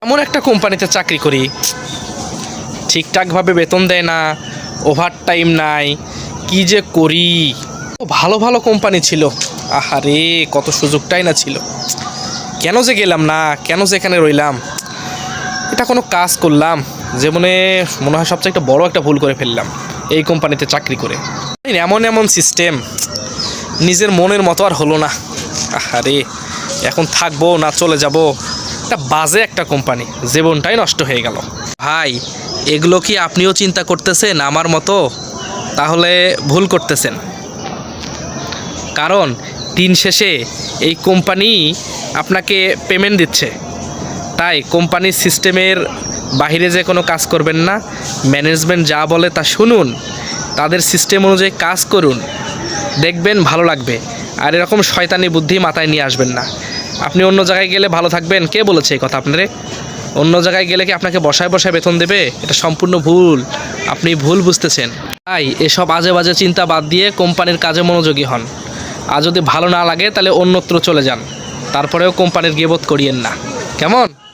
এমন একটা কোম্পানিতে চাকরি করি, ঠিকঠাকভাবে বেতন দেয় না, ওভার টাইম নাই, কি যে করি। ভালো ভালো কোম্পানি ছিল, আহারে কত সুযোগটাই না ছিল। কেন যে গেলাম না, কেন যে এখানে রইলাম। এটা কোনো কাজ করলাম জীবনে মনে হয় সবচেয়ে একটা বড় একটা ভুল করে ফেললাম এই কোম্পানিতে চাকরি করে। এমন এমন সিস্টেম, নিজের মনের মতো আর হলো না। আহারে এখন থাকবো না চলে যাব। একটা বাজে একটা কোম্পানি, জীবনটাই নষ্ট হয়ে গেল। ভাই, এগুলো কি আপনিও চিন্তা করতেছেন আমার মতো? তাহলে ভুল করতেছেন, কারণ দিন শেষে এই কোম্পানি আপনাকে পেমেন্ট দিচ্ছে। তাই কোম্পানির সিস্টেমের বাইরে যে কোনো কাজ করবেন না। ম্যানেজমেন্ট যা বলে তা শুনুন, তাদের সিস্টেম অনুযায়ী কাজ করুন, দেখবেন ভালো লাগবে। আর এরকম শয়তানি বুদ্ধি মাথায় নিয়ে আসবেন না। আপনি অন্য জায়গায় গেলে ভালো থাকবেন, কে বলেছে এই কথা আপনারে? অন্য জায়গায় গেলে কি আপনাকে বসায় বসায় বেতন দেবে? এটা সম্পূর্ণ ভুল, আপনি ভুল বুঝতেছেন। তাই এসব আজে বাজে চিন্তা বাদ দিয়ে কোম্পানির কাজে মনোযোগী হন। আর যদি ভালো না লাগে তাহলে অন্যত্র চলে যান, তারপরেও কোম্পানির গিবত করিয়েন না, কেমন?